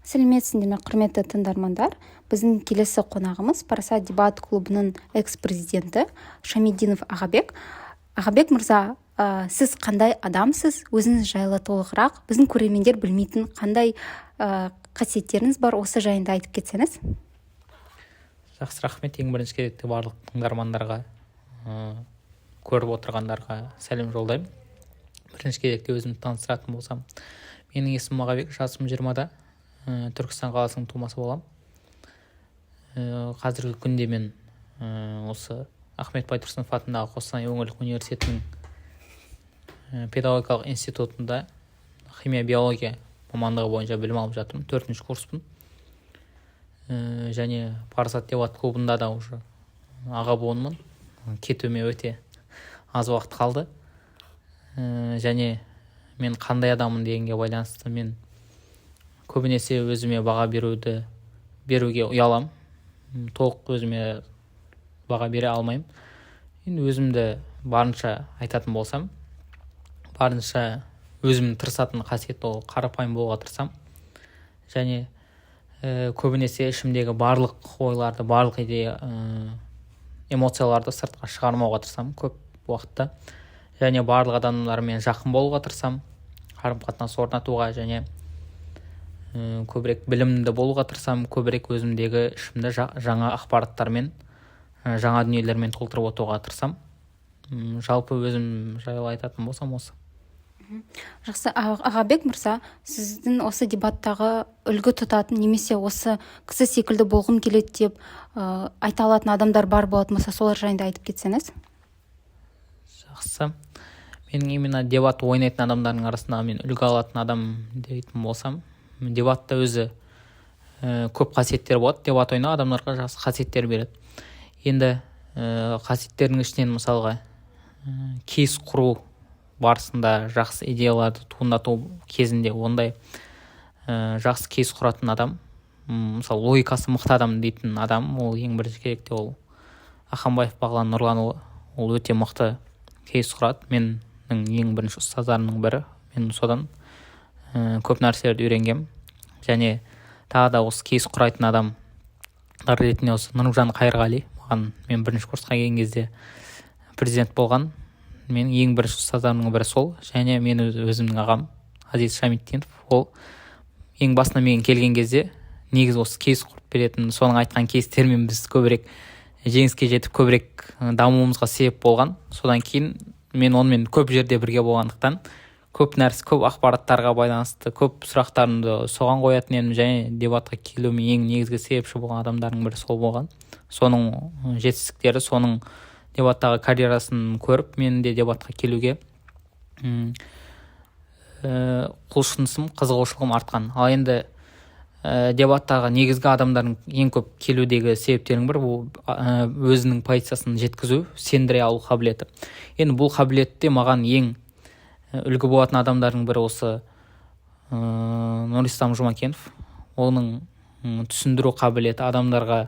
Сәлеметсіңдер ме, құрметті тыңдармандар. Біздің келесі қонағымыз Парасат дебат клубының экс-президенті Шамидинов Ағабек. Ағабек мырза, сіз қандай адамсыз? Өзіңіз жайлы толығырақ біздің көрермендер білмейтін қандай қасиеттеріңіз бар, осы жайында айтып кетсеңіз. Жақсы, рахмет. Ең бірінші кезекте барлық тыңдармандарға, көріп отырғандарға сәлем жолдаймын. Бірінші кезекте өзімді таныстыратын болсам, менің есімім Ағабек, жасым 20-да, Түркістан қаласының тумасы боламын. Қазіргі күнде мен осы Ахмет Байтұрсынов атындағы Қостанай өңірлік университетінің педагогикалық институтында химия биология мамандығы бойынша білім алып жатырмын. 4-ші курспын. Және Парасат дебат клубында да уже аға буынмын. Кетуіме өте аз уақыт қалды. Және мен қандай адаммын дегенге байланысты мен көбінесе өзіме баға беруге ұялам. Толық өзіме баға бере алмаймын. Енді өзімді барынша айтатын болсам, барынша өзімнің тырысатын қасиет ол қарапайым болуға тырысам. Және көбінесе ішімдегі барлық ойларды, барлық идея, эмоцияларды сыртқа шығармауға тырысам көп уақытта. Және барлық адамдармен жақын болуға тырысам, қарым-қатынас орнатуға, және көбірек білімді болуға тырысам, көбірек өзімдегі ішімді жаңа ақпараттармен, жаңа дүниелермен толтырып отыруға тырысам. Жалпы өзім жайлы айтатын болсам осы. Жақсы, Ағабек мырза, сіздің осы дебаттағы үлгі тұтатын, немесе осы кісі секілді болғым келеді деп айта алатын адамдар бар болатын болса, солар жайында айтып кетсеңіз. Жақсы. Менің именно дебат ойнайтын адамдардың арасында мен үлгі алатын адам дейтін болсам, дебатта өзі көп қасиеттер болады. Дебат ойнау адамдарға жақсы қасиеттер береді. Енді қасиеттердің ішінен мысалға кейс құру барысында жақсы идеяларды туындату кезінде ондай жақсы кейс құратын адам, мысалы логикасы мықты адам дейтін адам, ол ең бірінші кезекте ол Аханбаев Бағлан Нұрланұлы. Ол өте мықты кейс құрады. Менің ең бірінші ұстаздарымның бірі. Мен содан көп нәрселерді үйренгем. Және тағы да осы кейс құрайтын адамдар ретінде осы Нұржан Қайырғали, мен бірінші курсқа келген кезде президент болған. Мен ең бірінші ұстаздарымның бірі сол. Және мен өзімнің ағам Азиз Шамидинов, ол ең басына мен келген кезде негіз осы кейс құрып беретін, соның айтқан кейстермен біз көбірек жеңіске жетіп көбірек дамуымызға себеп болған. Содан кейін мен онымен көп жерде бірге болғандықтан көп нәрсе, көп ақпараттарға байланысты көп сұрақтарымды соған қоятын едім, және дебатқа келуіме ең негізгі себепші болған адамдардың бірі сол болған. Соның жетістіктері, соның дебаттағы карьерасын көріп, мен де дебатқа келуге құлшынысым, қызығушылығым артқан. Ал енді дебаттағы негізгі адамдардың ең көп келудегі себептерінің бірі бұл өзінің позициясын жеткізу, сендіре алу қабілеті. Енді бұл қабілетте маған ең үлгі болатын адамдардың бірі осы Нұрислам Жұмакенов. Оның түсіндіру қабілеті, адамдарға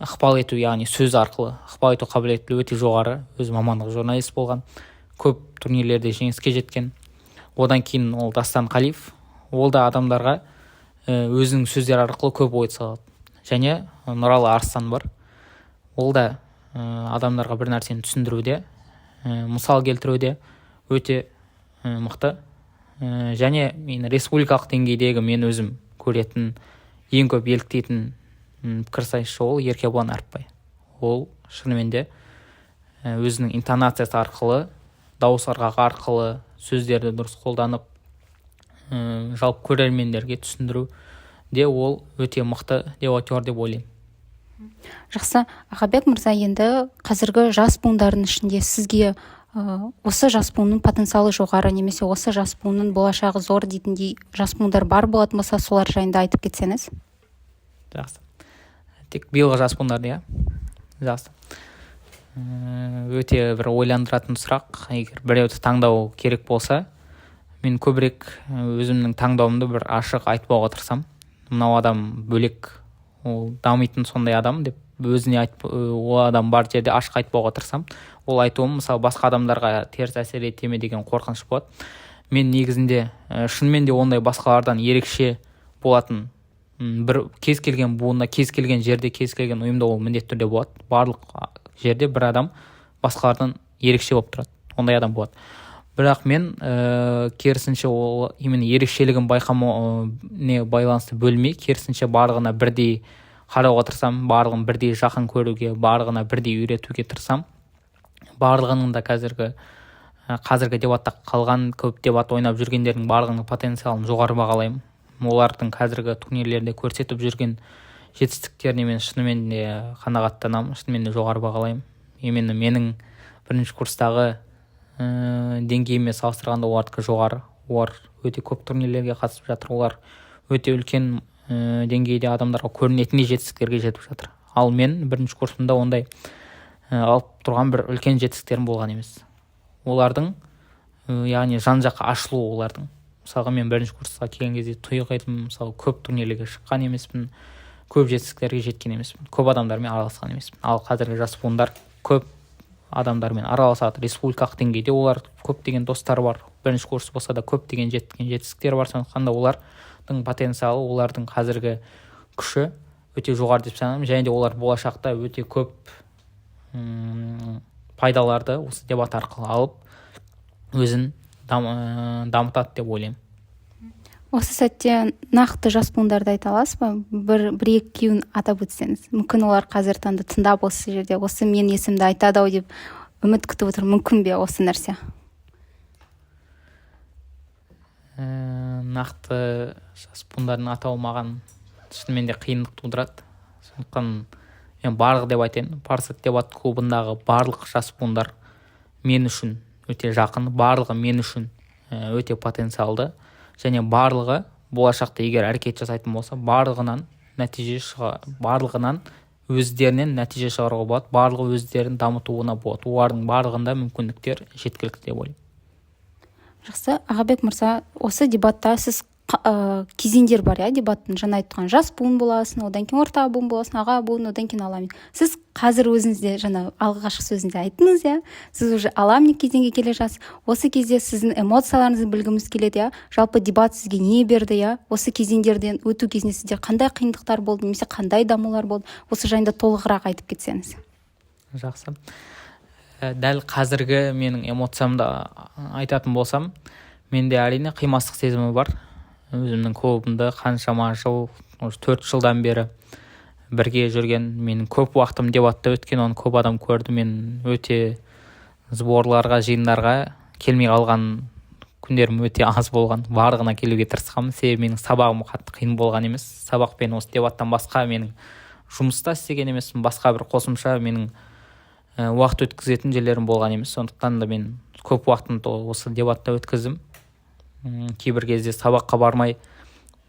ықпал ету, яғни сөз арқылы ықпал ету қабілеті өте жоғары. Өзі мамандығы журналист болған, көп турнирлерде жеңіске жеткен. Одан кейін ол Дастан Қалиев. Ол да адамдарға өзінің сөздер арқылы көп ой салады. Және Нұралы Арыстан бар. Ол да адамдарға бір нәрсені түсіндіруде, мысал келтіруде өте мықты. Және мен республикалық деңгейдегі мен өзім көретін, ең көп еліктейтін пікірсайысшы ол Еркебұлан Әріпбай. Ол шынымен де өзінің интонациясы арқылы, дауыс ырғағы арқылы сөздерді дұрыс қолданып, жалпы көрермендерге түсіндіруде ол өте мықты дебатер деп ойлаймын. Жақсы, Ағабек мырза, енді қазіргі жас буындардың ішінде сізге осы жас буынның потенциалы жоғары, немесе осы жас буынның болашағы зор дейтіндей жас буындар бар болатын болса, солар жайында айтып кетсеңіз. Жақсы. Тек биылғы жас буындарды, жақсы. Өте бір ойландыратын сұрақ. Егер біреуді таңдау керек болса, мен көбірек өзімнің таңдауымды бір ашық айтпауға тырысам. Мынау адам бөлек, ол дамитын сондай адам деп өзіне ол адам бар жерде ашық айтпауға тырысам. Ол айтуым мысалы басқа адамдарға теріс әсер ете ме деген қорқыныш болады. Мен негізінде шынымен де ондай басқалардан ерекше болатын бір кез келген буында, кез келген жерде, кез келген ұйымда ол міндетті түрде болады. Барлық жерде бір адам басқалардан ерекше болып тұрады, ондай адам болады. Бірақ мен керісінше ол именно ерекшелігін байқамауына байланысты бөлмей, керісінше барлығына бірдей қарауға тырысам, барлығын бірдей жақын көруге, барлығына бірдей үйретуге тырысам. Барлығының да қазіргі дебатта қалған, көп дебат ойнап жүргендердің барлығының потенциалын жоғары бағалаймын. Олардың қазіргі турнирлерде көрсетіп жүрген жетістіктеріне мен шынымен де қанағаттанамын, шынымен де жоғары бағалаймын. Именно менің бірінші курстағы деңгейіме салыстырғанда олардікі жоғары. Олар өте көп турнирлерге қатысып жатыр. Олар өте үлкен деңгейде адамдарға көрінетін жетістіктерге жетіп жатыр. Ал мен бірінші курсымда ондай алып тұрған бір үлкен жетістіктерім болған емес. Олардың яғни жан-жаққа ашылу олардың. Мысалға мен бірінші курсқа келген кезде тұйық едім, мысалы көп турнирлерге шыққан емеспін, көп жетістіктерге жеткен емеспін, көп адамдармен араласқан емеспін. Ал қазіргі жас буындар көп адамдармен араласады, республикалық деңгейде олар көптеген достары бар. Бірінші курс болса да көптеген жеткен жетістіктері бар, сондықтан да олардың потенциалы, олардың қазіргі күші өте жоғары деп санаймын, және де олар болашақта өте көп пайдаларды осы дебат арқылы алып өзін дамытады деп ойлаймын. Осы сәтте нақты жас буындарды айта аласыз ба? Бір-екі күйін атап өтсеңіз. Мүмкін олар қазір тыңдап осы жерде осы мен есімді айтады ау деп үміт күтіп отыр. Мүмкін бе осы нәрсе? Нақты жас буындарын атау маған шынымен де қиындық тудырады. Сондықтан мен барлық деп айтайын. Парасат дебат клубындағы барлық жас буындар мен үшін өте жақын, барлығы мен үшін өте потенциалды, және барлығы болашақта егер әрекет жасайтын болса, барлығынан өздерінен нәтиже шығаруға болады, барлығы өздерін дамытуына болады. Олардың барлығында мүмкіндіктер жеткілікті деп ойлаймын. Жақсы, Ағабек мырза, осы дебатта сіз кезеңдер бар, дебаттың жаңа айтқан жас буын боласың, одан кейін орта буын боласың, аға буын, одан кейін аламин. Сіз қазір өзіңізде жаңа алғашқы сөзінде айттыңыз, сіз уже аламин кезеңге келе жатсыз. Осы кезде сіздің эмоцияларыңызды білгіміз келеді, жалпы дебат сізге не берді, осы кезеңдерден өту кезінде сізде қандай қиындықтар болды, немесе қандай дамулар болды, осы жайында толығырақ айтып кетсеңіз. Жақсы. Дәл қазіргі менің эмоциямды айтатын болсам, менде әрине қимастық сезімі бар. Өзімнің клубымда қаншама жыл, 4 жылдан бері бірге жүрген, менің көп уақытым дебатта өткен, оны көп адам көрді. Мен өте сборларға, жиындарға келмей қалған күндерім өте аз болған. Барлығына келуге тырысқанмын, себебі менің сабағым қатты қиын болған емес. Сабақпен осы дебаттан басқа менің жұмыста істеген емеспін, басқа бір қосымша менің уақыт өткізетін жерлерім болған емес. Сондықтан да мен көп уақытымды осы дебатта өткіздім. Кейбір кезде сабаққа бармай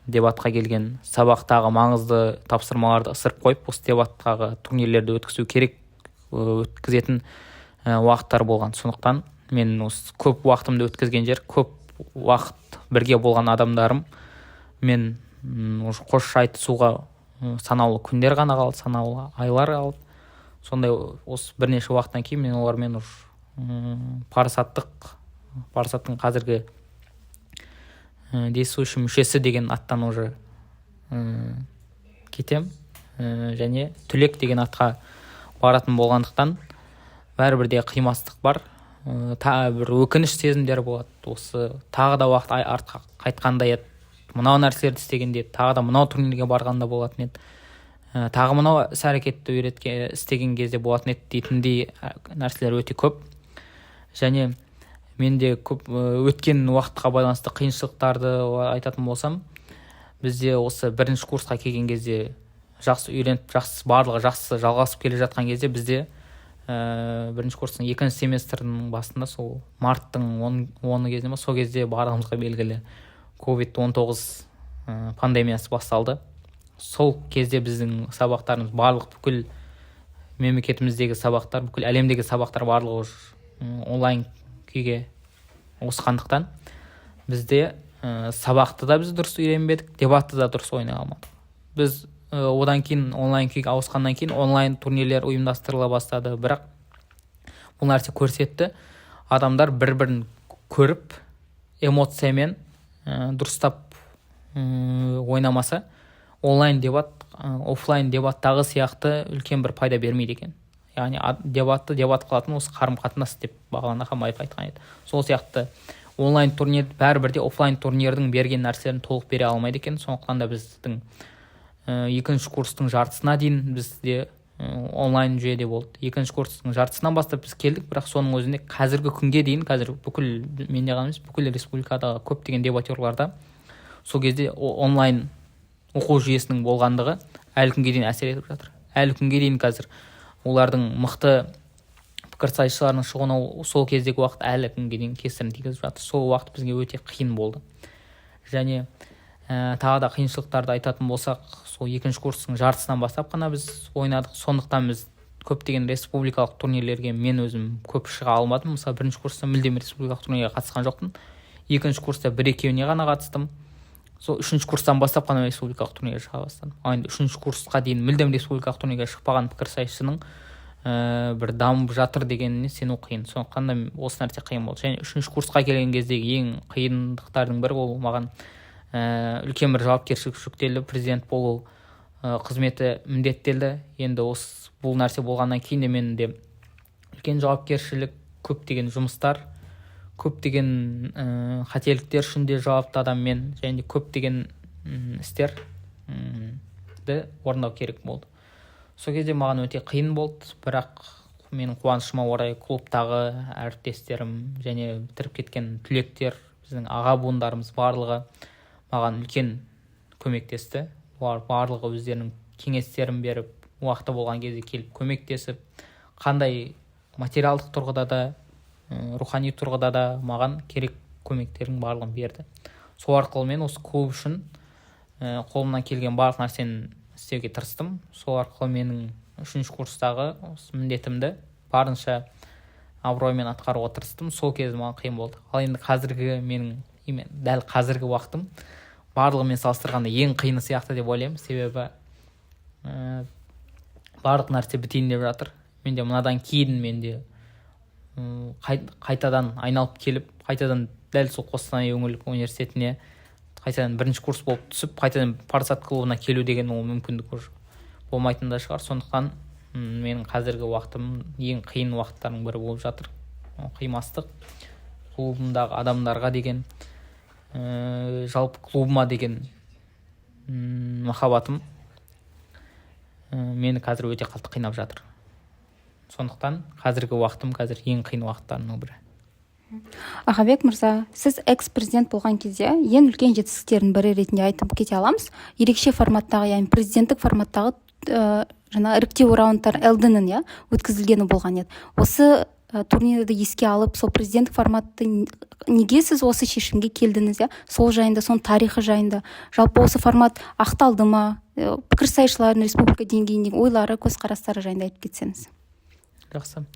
дебатқа келген, сабақтағы маңызды тапсырмаларды ысырып қойып, осы дебаттағы турнирлерді өткізу керек, өткізетін уақыттар болған. Сондықтан мен осы көп уақытымды өткізген жер, көп уақыт бірге болған адамдарым, мен қош айтысуға санаулы күндер ғана қалды, санаулы айлар қалды. Сондай осы бірнеше уақыттан кейін мен олармен парасаттың қазіргі действующий мүшесі деген аттан уже кетем, және түлек деген атқа баратын болғандықтан бәрібір де қимастық бар, бір өкініш сезімдері болады. Осы тағы да уақыт артқа қайтқанда еді, мынау нәрселерді істегенде, тағы да мынау турнирге барғанда болатын еді, тағы мынау іс-әрекетті істеген кезде болатын еді дейтіндей нәрселер өте көп. Және менде көп өткен уақытқа байланысты қиыншылықтарды айтатын болсам, бізде осы бірінші курсқа келген кезде жақсы үйреніп, барлығы жақсы жалғасып келе жатқан кезде бізде бірінші курстың 2-ші семестрінің басында, сол марттың 10-ы кезде ма, сол кезде барлығымызға белгілі COVID-19 пандемиясы басталды. Сол кезде біздің сабақтарымыз барлық бүкіл мемлекетіміздегі сабақтар, бүкіл әлемдегі сабақтар барлығы онлайн күйге ауысқандықтан бізде сабақты да біз дұрыс үйренбедік, дебатты да дұрыс ойнай алмадық. Біз одан кейін онлайн күйге ауысқаннан кейін онлайн турнирлер ұйымдастырыла бастады. Бірақ бұл нәрсе көрсетті, адамдар бір-бірін көріп, эмоциямен дұрыстап ойнамаса, онлайн дебат офлайн дебаттағы сияқты үлкен бір пайда бермейді екен. Яғни дебатты дебат қылатын осы қарым-қатынас деп бағлан Ахамаев айтқан еді. Сол сияқты онлайн турнир бәрібір де офлайн турнирдің берген нәрселерін толық бере алмайды екен. Сондықтан да біздің екінші курстың жартысына дейін бізде онлайн жүйеде болды. Екінші курстың жартысынан бастап біз келдік, бірақ соның өзінде қазіргі күнге дейін, қазір бүкіл менде ғана емес, бүкіл республикадағы көптеген дебатерларда сол кезде онлайн оқу жүйесінің болғандығы әлі күнге дейін әсер етіп жатыр. Әлі күнге дейін қазір олардың мықты пікірсайысшыларының шығуына сол кездегі уақыт әлі күнге дейін кесірін тигізіп жатыр. Сол уақыт бізге өте қиын болды. Және тағы да қиыншылықтарды айтатын болсақ, сол екінші курстың жартысынан бастап қана біз ойнадық. Сондықтан біз көптеген республикалық турнирлерге мен өзім көп шыға алмадым. Мысалы бірінші курста мүлдем республикалық турнирге қатысқан жоқпын. Екінші курста бір-екеуіне ғана қатыстым. Сол үшінші курстан бастап қана республикалық турнирге шыға бастадым. Енді үшінші курсқа дейін мүлдем республикалық турнирге шықпаған пікірсайысшының бір дамып жатыр дегеніне сену қиын. Сондықтан да осы нәрсе қиын болды. Және үшінші курсқа келген кездегі ең қиындықтардың бірі ол маған үлкен бір жауапкершілік жүктелді. Президент болу қызметі міндеттелді. Енді бұл нәрсе болғаннан кейін де мен де үлкен жауапкершілік, көптеген жұмыстар, көптеген қателіктер үшін де жауапты адаммен, және көптеген істерді орындау керек болды. Сол кезде маған өте қиын болды, бірақ менің қуанышыма орай клубтағы әріптестерім және бітіріп кеткен түлектер, біздің аға буындарымыз барлығы маған үлкен көмектесті. Олар барлығы өздерінің кеңестерін беріп, уақыты болған кезде келіп көмектесіп, қандай материалдық тұрғыда да, рухани тұрғыда да маған керек көмектерін барлығын берді. Сол арқылы мен осы клуб үшін қолымнан келген барлық нәрсені істеуге тырыстым. Сол арқылы менің үшінші курстағы міндетімді барынша абыроймен атқаруға тырыстым. Сол кезде маған қиын болды. Ал енді қазіргі дәл қазіргі уақытым барлығымен салыстырғанда ең қиыны сияқты деп ойлаймын. Себебі барлық нәрсе бітейін деп жатыр. Менде мынадан кейін менде қайтадан айналып келіп, қайтадан дәл сол Қостанай өңірлік университетіне қайтадан бірінші курс болып түсіп, қайтадан Парасат клубына келу деген ол мүмкіндік болмайтын да шығар. Сондықтан менің қазіргі уақытым ең қиын уақыттардың бірі болып жатыр. Қимастық, клубымдағы адамдарға деген, жалпы клубыма деген махаббатым мені қазір өте қатты қинап жатыр. Сондықтан қазіргі уақытым қазір ең қиын уақыттарының бірі. Ағабек мырза, сіз экс-президент болған кезде ең үлкен жетістіктердің бірі ретінде айтып кете аламыз. Ерекше форматтағы, яғни президенттік форматтағы жаңа іріктеу раундтар LD-нің өткізілгені болған еді. Осы турнирді еске алып, сол президенттік форматты неге сіз осы шешімге келдіңіз? Сол жайында, соның тарихы жайында, жалпы осы формат ақталды ма? Пікірсайысшылардың республика деңгейіндегі ойлары, көзқарастары жайында айтып кетсеңіз. Жақсы.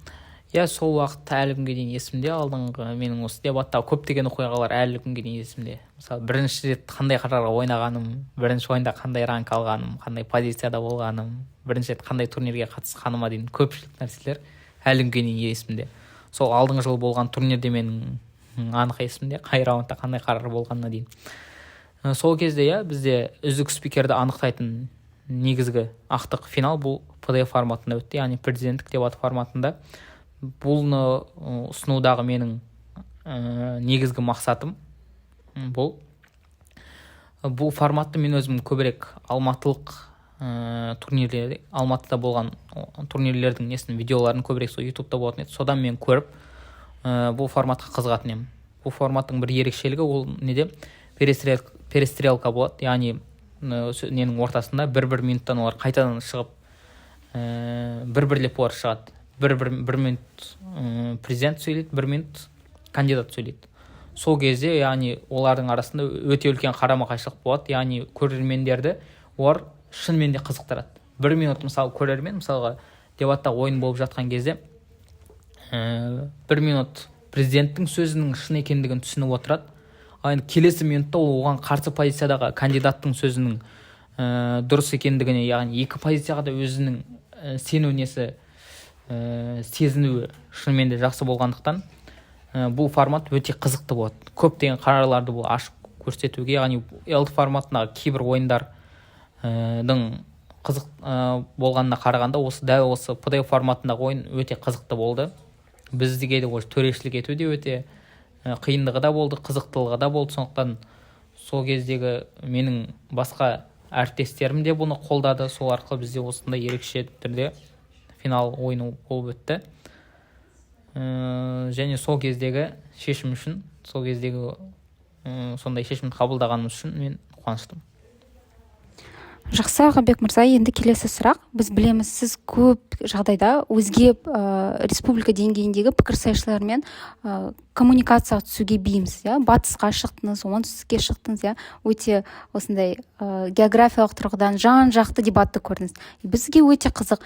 Сол уақытта әлі күнге дейін есімде. Алдыңғы менің осы дебаттағы көптеген оқиғалар әлі күнге дейін есімде. Мысалы, бірінші рет қандай қарарға ойнағаным, бірінші ойында қандай ранг алғаным, қандай позицияда болғаным, бірінші рет қандай турнирге қатысқаныма дейін көпшілік нәрселер әлі күнге дейін есімде. Сол алдыңғы жылы болған турнирде менің анық есімде, қай раундта қандай қарар болғанына дейін. Сол кезде бізде үздік спикерді анықтайтын негізгі ақтық финал бұл PDF форматында өтті, яғни президенттік дебат форматында. Бұны ұсынудағы менің негізгі мақсатым бұл форматты мен өзім көбірек алматылық турнирлер, Алматыда болған турнирлердің видеоларын көбірек сол ютубта болатын еді. Содан мен көріп бұл форматқа қызығатын едім. Бұл форматтың бір ерекшелігі ол неде перестрелка болады, яғни ненің ортасында бір минуттан олар қайтадан шығып бір-бірлеп олар шығады. Бір минут президент сөйлейді, бір минут кандидат сөйлейді. Сол кезде, яғни олардың арасында өте үлкен қарама-қайшылық болады, яғни көрермендерді олар шынымен де қызықтырады. Бір минут мысалы көрермен, мысалға дебатта ойын болып жатқан кезде бір минут президенттің сөзінің шын екендігін түсініп отырады. Ал келесі минутта ол оған қарсы позициядағы кандидаттың сөзінің дұрыс екендігіне, яғни екі позицияға да өзінің сену несі сезінуі шынымен де жақсы болғандықтан бұл формат өте қызықты болады. Көптеген қарарларды бұл ашып көрсетуге, яғни LD форматындағы кейбір ойындар қызық болғанына қарағанда дәл осы PDF форматындағы ойын өте қызықты болды. Бізге де осы төрешілік ету де өте қиындығы да болды, қызықтылығы да болды. Сондықтан сол кездегі менің басқа әріптестерім де бұны қолдады. Сол арқылы бізде осындай ерекше түрде финал ойыны болып өтті. Және сол кездегі шешім үшін, сол кездегі сондай шешімді қабылдағанымыз үшін мен қуаныштымын. Жақсы, Ағабек мырза, енді келесі сұрақ. Біз білеміз, сіз көп жағдайда өзге республика деңгейіндегі пікірсайысшылармен коммуникацияға түсуге бейімсіз, батысқа шықтыңыз, оңтүстікке шықтыңыз, өте осындай географиялық тұрғыдан жан-жақты дебатты көрдіңіз. Бізге өте қызық,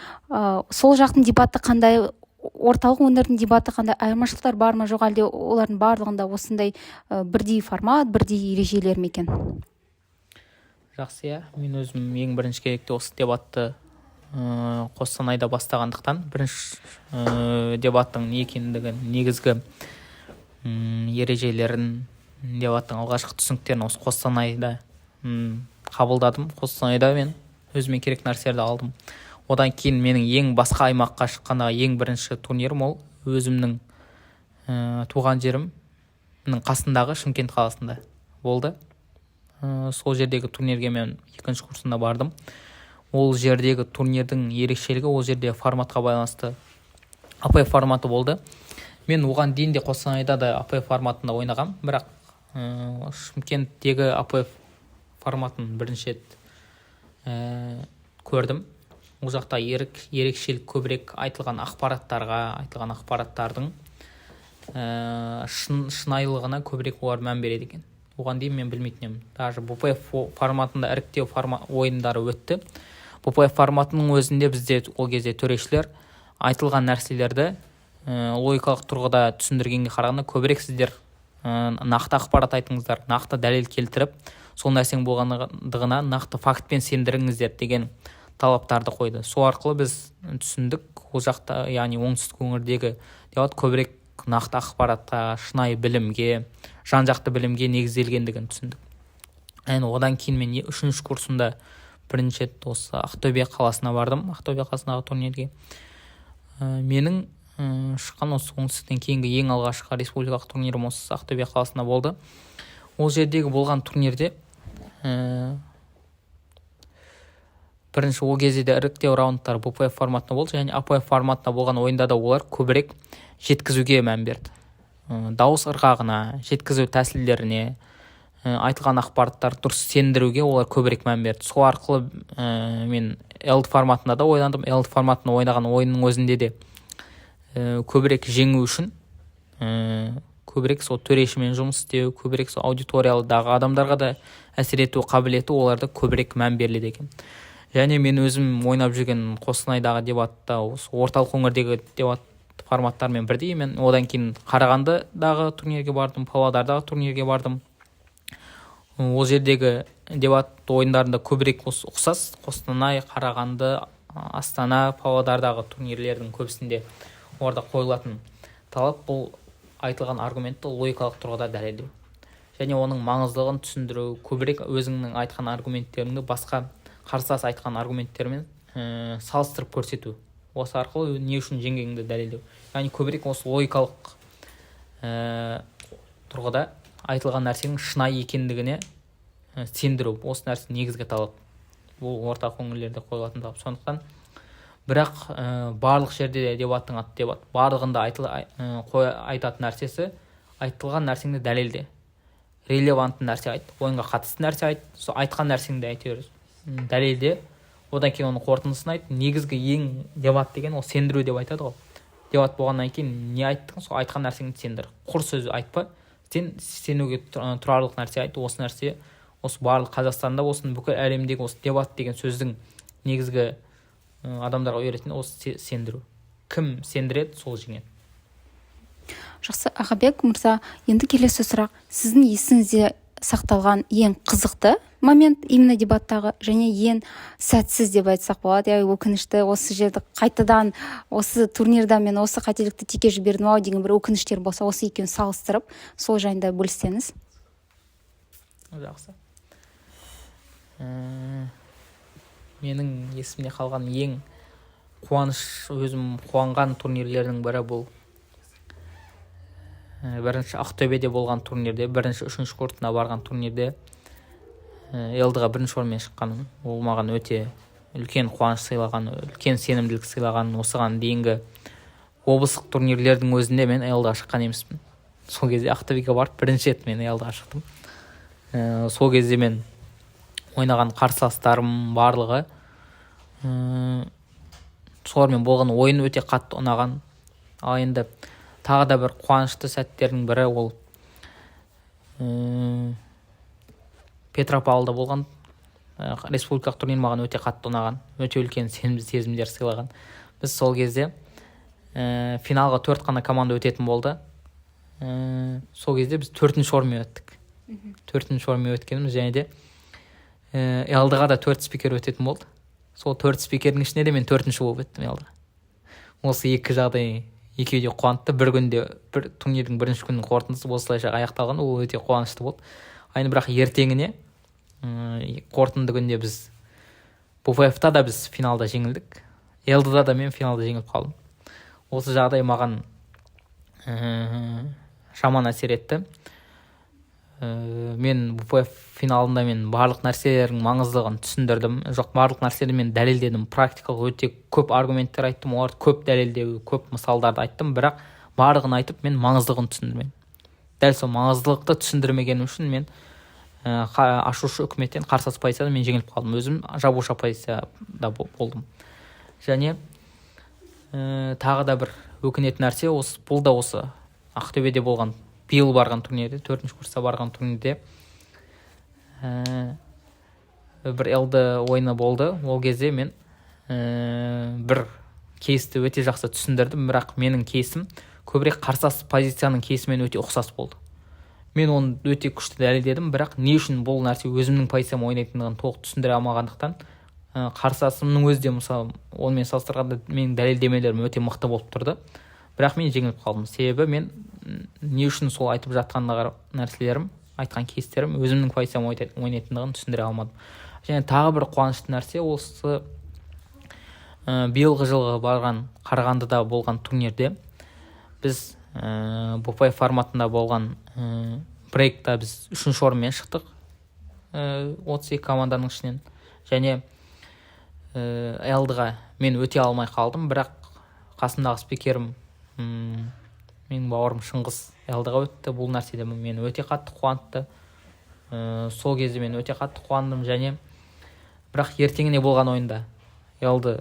сол жақтың дебаты қандай, орталық өңірдің дебаты қандай, айырмашылықтар бар ма, жоқ әлде олардың барлығында осындай бірдей формат, бірдей ережелер ме екен? Жақсы, мен өзім ең бірінші кезекте осы дебатты Қостанайда бастағандықтан, бірінші дебаттың не екендігін, негізгі ережелерін, дебаттың алғашқы түсініктерін осы Қостанайда қабылдадым. Қостанайда мен өзіме керек нәрселерді алдым. Одан кейін менің ең басқа аймаққа шыққандағы ең бірінші турнирім ол өзімнің туған жерімнің қасындағы Шымкент қаласында болды. Сол жердегі турнирге мен екінші курсында бардым. Ол жердегі турнирдің ерекшелігі, ол жерде форматқа байланысты APF форматы болды. Мен оған дейін де Қостанайда да APF форматында ойнағам, бірақ Шымкенттегі APF форматын бірінші рет көрдім. Ол жақта ерекшелік көбірек, айтылған ақпараттардың шынайылығына көбірек олар мән береді екен. Оған дейін мен білмейтін едім. Даже BPF форматында іріктеу ойындары өтті. BPF форматының өзінде бізде ол кезде төрешілер айтылған нәрселерді логикалық тұрғыда түсіндіргенге қарағанда көбірек сіздер нақты ақпарат айтыңыздар, нақты дәлел келтіріп, сол нәрсенің болғандығына нақты фактпен сендіріңіздер деген талаптарды қойды. Сол арқылы біз түсіндік, ол жақта, яғни оңтүстік өңірдегі дебат көбірек нақты ақпаратқа, шынайы білімге, жан-жақты білімге негізделгендігін түсіндік. Одан кейін мен үшінші курсында бірінші рет осы Ақтөбе қаласына бардым, Ақтөбе қаласындағы турнирге. Менің шыққан осы оңтүстіктен кейінгі ең алғашқы республикалық турнирім осы Ақтөбе қаласында болды. Ол жердегі болған турнирде бірінші ол кезде де іріктеу раундтары BPF форматында болды, және APF форматында болған ойында да олар көбірек жеткізуге мән берді. Дауыс ырғағына, жеткізу тәсілдеріне, айтылған ақпараттар дұрыс сендіруге олар көбірек мән берді. Сол арқылы мен LD форматында да ойнадым. LD форматында ойнаған ойынның өзінде де көбірек жеңу үшін көбірек сол төрешімен жұмыс істеу, көбірек сол аудиториядағы адамдарға да әсер ету қабілеті оларда көбірек мән беріледі екен. Және мен өзім ойнап жүрген Қостанайдағы дебатта, орталық өңірдегі дебат форматтармен бірдей. Мен одан кейін Қарағандыдағы турнирге бардым, Павлодардағы турнирге бардым. Ол жердегі дебат ойындарында көбірек ұқсас. Қостанай, Қарағанды, Астана, Павлодардағы турнирлердің көбісінде орда қойылатын талап бұл айтылған аргументті логикалық тұрғыда дәлелдеу. Және оның маңыздылығын түсіндіру, көбірек өзіңнің айтқан аргументтеріңді басқа қарсылас айтқан аргументтермен салыстырып көрсету. Осы арқылы не үшін жеңгеніңді дәлелдеу. Яғни көбірек осы логикалық тұрғыда айтылған нәрсенің шынайы екендігіне сендіру. Осы нәрсе негізгі талап. Бұл орталық өңірлерде қойылатын талап. Сондықтан бірақ барлық жерде дебаттың аты дебат. Барлығында айтатын нәрсесі айтылған нәрсеңді дәлелде. Релевантты нәрсе айт, ойынға қатысты нәрсе айт, сол айтқан нәрсеңді әйтеуір дәлелде. Одан кейін оның қорытындысын айт. Негізгі ең дебат деген ол сендіру деп айтады ғой. Дебат болғаннан кейін не айттың, сол айтқан нәрсеңді сендір. Құр сөз айтпа. Сен сенуге тұрарлық нәрсе айт. Осы нәрсе осы барлық Қазақстанда болсын, бүкіл әлемдегі осы дебат деген сөздің негізгі адамдарға үйрететін осы сендіру. Кім сендіреді, сол жеңеді. Жақсы, Ағабек мырза, енді келесі сұрақ. Сіздің есіңізде сақталған ең қызықты момент именно дебаттағы және ең сәтсіз деп айтсақ болады, өкінішті, осы жерді қайтадан осы турнирда мен осы қателікті теке жібердім ау деген бір өкініштер болса, осы екеуін салыстырып сол жайында бөліссеңіз. Жақсы. менің есімде қалған ең өзім қуанған турнирлердің бірі бұл бірінші Ақтөбеде болған турнирде, бірінші үшінші кортына барған турнирде елдіға бірінші орынмен шыққаным. Ол маған өте үлкен қуаныш сыйлаған, үлкен сенімділік сыйлаған. Осыған дейінгі облыстық турнирлердің өзінде мен елдіға шыққан емеспін. Сол кезде Ақтөбеге барып бірінші рет мен елдіға шықтым. Сол кезде мен ойнаған қарсыластарым барлығы солармен болған ойын өте қатты ұнаған. Ал енді тағы да бір қуанышты сәттердің бірі ол Петропавлда болған республикалық турнир маған өте қатты ұнаған, өте үлкен сезімдер сыйлаған. Біз сол кезде финалға 4 қана команда өтетін болды. Сол кезде біз 4-ші орынмен өттік. 4-ші орынмен өткеніміз, және де елдіға да 4 спикер өтетін болды. Сол 4 спикердің ішінде де мен 4-ші болып өттім елдіға. Осы екі жағдай екеуі де қуантты. Бір күнде турнирдің бірінші күнінің қорытындысы осылайша аяқталған. Ол өте қуанышты болды. Айны бірақ ертеңіне қорытынды күнде біз БФФ-та да біз финалда жеңілдік. Елдіда да мен финалда жеңіліп қалдым. Осы жағдай маған жаман әсер етті. Мен БФФ финалында мен барлық нәрселердің маңыздылығын түсіндірдім. Жоқ, барлық нәрселерді мен дәлелдедім. Практикалық өте көп аргументтер айттым, оларды көп дәлелдеу, көп мысалдарды айттым, бірақ барлығын айтып мен маңыздылығын түсіндірмедім. Дәл сол маңыздылықты түсіндірмегенім үшін мен ашушы үкіметтен қарсылас позицияда мен жеңіліп қалдым. Өзім жабушы позицияда болдым. Және тағы да бір өкінетін нәрсе бұл да осы Ақтөбеде болған, биыл барған турнирде, 4-ші курста барған турнирде бір елді ойыны болды. Ол кезде мен бір кейсті өте жақсы түсіндірдім, бірақ менің кейсім көбірек қарсылас позицияның кейсімен өте ұқсас болды. Мен оны өте күшті дәлелдедім, бірақ не үшін бұл нәрсе өзімнің позициям ойнайтындығын толық түсіндіре алмағандықтан қарсыласымның өзі де мысалы онымен салыстырғанда менің дәлелдемелерім өте мықты болып тұрды. Бірақ мен жеңіліп қалдым. Себебі мен не үшін сол айтып жатқан нәрселерім, айтқан кейстерім өзімнің позициям ойнайтындығын түсіндіре алмадым. Және тағы бір қуанышты нәрсе осы биылғы жылғы барған Қарағандыда болған турнирде біз БФФ форматында болған брейкта біз 3-ші орынмен шықтық 32 команданың ішінен. Және елдіға мен өте алмай қалдым, бірақ қасымдағы спикерім менің бауырым Шыңғыс елдіға өтті. Бұл нәрседе мен өте қатты қуантты. Сол кезде мен өте қатты қуандым. Және бірақ ертеңіне болған ойында елді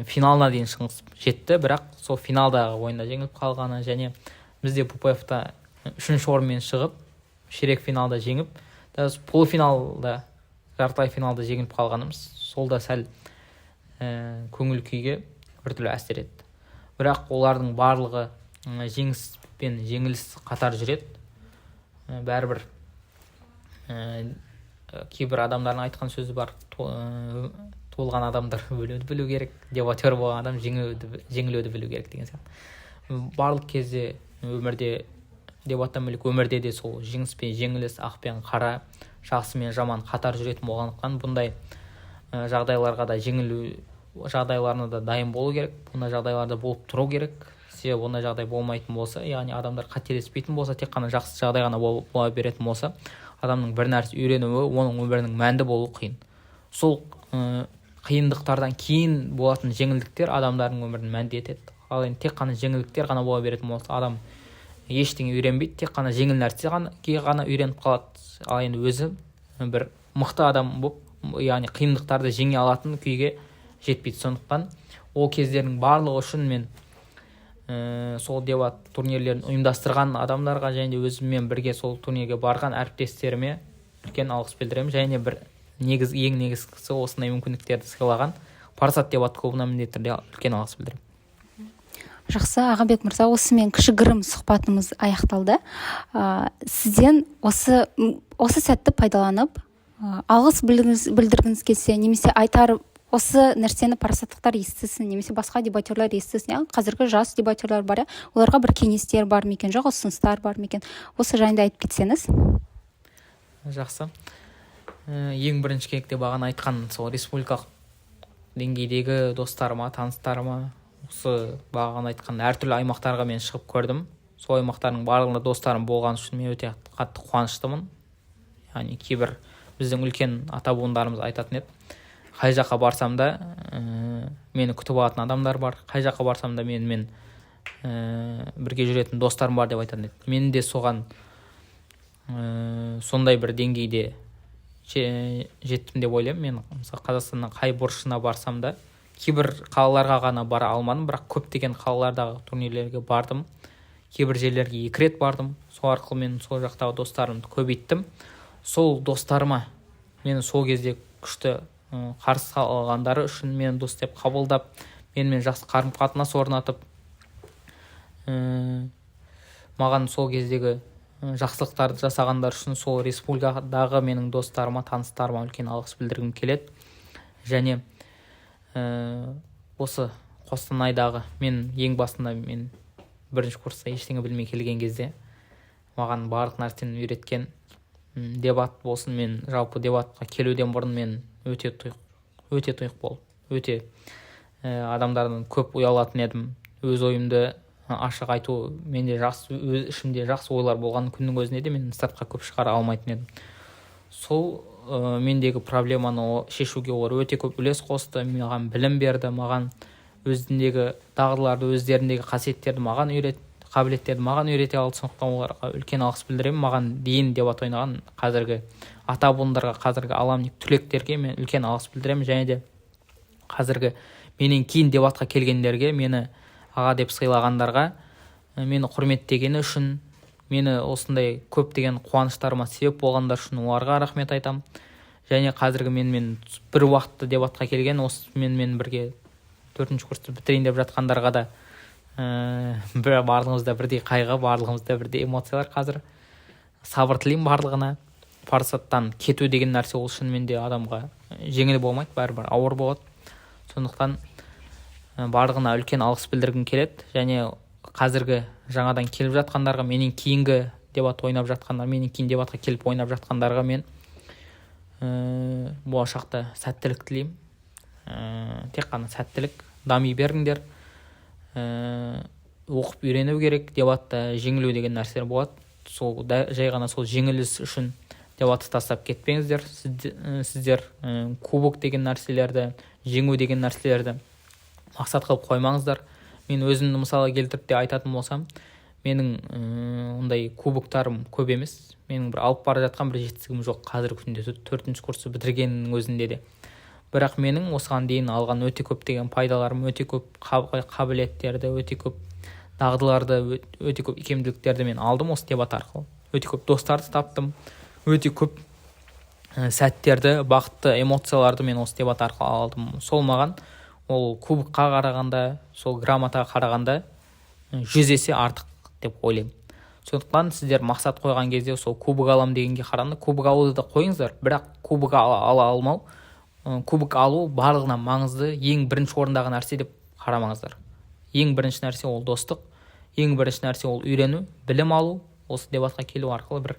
финалына дейін Шыңғыс жетті, бірақ сол финалдағы ойында жеңіліп қалғаны, және бізде БФФ-та 3-ші орынмен шығып ширек финалда жеңіп, полуфиналда, жартылай финалда жеңіліп қалғанымыз сол да сәл көңіл күйге біртүрлі әсер етті. Бірақ олардың барлығы жеңіс пен жеңіліс қатар жүреді. Бәрібір кейбір адамдардың айтқан сөзі бар, туылған адамдар өлуді білу керек, дебатер болған адам жеңілуді білу керек деген сияқты. Барлық кезде өмірде дебаттан бөлек өмірде де сол жеңіс пен жеңіліс, ақ пен қара, жақсы мен жаман қатар жүретін болғандықтан бұндай жағдайларға да жеңілу жағдайларына да дайын болу керек. Бұндай жағдайларда болып тұру керек. Себебі бұндай жағдай болмайтын болса, яғни адамдар қателеспейтін болса, тек қана жақсы жағдай ғана бола беретін болса, адамның бір нәрсе үйренуі, оның өмірінің мәнді болуы қиын. Сол қиындықтардан кейін болатын жеңілдіктер адамдардың өмірін мәнді етеді. Ал енді тек қана жеңілдіктер ғана бола беретін болса, адам ештеңе үйренбейді, тек қана жеңіл нәрсе ғана үйреніп қалады. Ал енді өзі бір мықты адам болып, яғни қиындықтарды жеңе алатын күйге жетпейді. Сондықтан ол кездердің барлығы үшін мен сол дебат турнирлерін ұйымдастырған адамдарға және де өзіммен бірге сол турнирге барған әріптестеріме үлкен алғыс білдіремін. Және бір ең негізгісі осындай мүмкіндіктерді сыйлаған Парасат дебат клубына міндетті түрде үлкен алғыс білдіремін. Жақсы, Ағабек мырза, осымен кішігірім сұхбатымыз аяқталды. Сізден осы сәтті пайдаланып алғыс білдіргіңіз келсе, немесе айтар осы нәрсені парасаттықтар естісін, немесе басқа дебатерлер естісін, қазіргі жас дебатерлер бар, оларға бір кеңестер бар ма екен, жоқ ұсыныстар бар ма екен, осы жайында айтып кетсеңіз. Жақсы. Ең бірінші кезекте бағана айтқан сол республикалық деңгейдегі достарыма, таныстарыма, осы бағана айтқан әртүрлі аймақтарға мен шығып көрдім. Сол аймақтардың барлығында достарым болған үшін мен өте қатты қуаныштымын. Яғни кейбір біздің үлкен ата буындарымыз айтатын еді, қай жаққа барсам да мені күтіп алатын адамдар бар, қай жаққа барсам да менімен бірге жүретін достарым бар деп айтатын еді. Мен де соған сондай бір деңгейде жеттім деп ойлаймын. Мен мысалы Қазақстанның қай бұрышына барсам да, кейбір қалаларға ғана бара алмадым, бірақ көптеген қалалардағы турнирлерге бардым. Кейбір жерлерге 2 рет бардым. Сол арқылы мен сол жақтағы достарымды көбейттім. Сол достарыма мені сол кезде күшті қарсы алғандары үшін мені дос деп қабылдап, менімен жақсы қарым-қатынас орнатып, маған сол кездегі жақсылықтарды жасағандар үшін сол республикадағы менің достарыма, таныстарыма үлкен алғыс білдіргім келеді. Және осы Қостанайдағы мен ең басында мен бірінші курста ештеңе білмей келген кезде маған барлық нәрсені үйреткен дебат болсын. Мен жалпы дебатқа келуден бұрын мен өте тұйық болып, өте адамдардан көп ұялатын едім. Өз ойымды ашық айту менде жақсы, өз ішімде жақсы ойлар болған күннің өзінде де мен сыртқа көп шығара алмайтын едім. Сол мендегі проблеманы шешуге олар өте көп үлес қосты, маған білім берді, маған өзіндегі дағдыларды, өздеріндегі қасиеттерді маған қабілеттерді маған үйрете алды. Сондықтан оларға үлкен алғыс білдіремін. Маған дейін дебат ойнаған қазіргі ата буындарға, қазіргі аламник түлектерге мен үлкен алғыс білдіремін. Және де қазіргі менен кейін дебатқа келгендерге, мені аға деп сыйлағандарға, мені құрметтегені үшін, мені осындай көптеген қуаныштарыма себеп болғандар үшін оларға рахмет айтам. Және қазіргі менімен бір уақытты дебатқа келген, осы менімен бірге 4-ші курсты бітірейін деп жатқандарға да барлығымызда бірдей қайғы, барлығымызда бірдей эмоциялар. Қазір сабыр тілеймін барлығына. Парасаттан кету деген нәрсе ол шынымен де адамға жеңіл болмайды, бәрібір ауыр болады. Сондықтан барлығына үлкен алғыс білдіргім келеді. Және қазіргі жаңадан келіп жатқандарға, менен кейінгі дебат ойнап жатқандар, менен кейін дебатқа келіп ойнап жатқандарға мен болашақта сәттілік тілеймін. Тек қана сәттілік, дами беріңдер. Оқып үйрену керек. Дебатта жеңілу деген нәрселер болады. Сол жай ғана сол жеңіліс үшін дебатты тастап кетпеңіздер. Сіздер кубок деген нәрселерді, жеңу деген нәрселерді мақсат қылып қоймаңыздар. Мен өзімді мысалы келтіріп те айтатын болсам, менің ондай кубоктарым көп емес. Менің бір алып бара жатқан бір жетістігім жоқ қазіргі күнде, 4-ші курсты бітіргеннің өзінде де. Бірақ менің осыған дейін алған өте көптеген пайдаларым, өте көп қабілеттерді, өте көп дағдыларды, өте көп икемділіктерді мен алдым осы дебат арқылы. Өте көп достарды таптым, өте көп сәттерді, бақытты эмоцияларды мен осы дебат арқылы алдым. Сол маған ол кубокқа қарағанда, сол грамотаға қарағанда 100 есе артық деп ойлаймын. Сондықтан сіздер мақсат қойған кезде сол кубок алам дегенге қарағанда кубок алуды да қойыңыздар, бірақ кубок ала алмау, кубок алу барлығынан маңызды, ең бірінші орындағы нәрсе деп қарамаңыздар. Ең бірінші нәрсе ол достық, ең бірінші нәрсе ол үйрену, білім алу. Осы дебатқа келу арқылы бір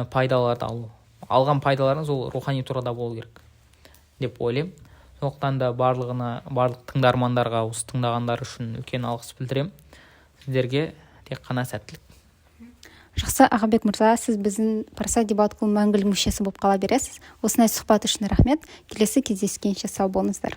пайдаларды алу. Алған пайдаларыңыз ол рухани тұрғыда болу керек деп ойлаймын. Сондықтан да барлық тыңдармандарға, осы тыңдағандар үшін үлкен алғыс білдіремін. Сіздерге тек қана сәттілік. Жақсы, Ағабек мырза, сіз біздің Парасат дебат клубының мәңгілік мүшесі болып қала бересіз. Осындай сұхбат үшін рахмет. Келесі кездескенше сау болыңыздар.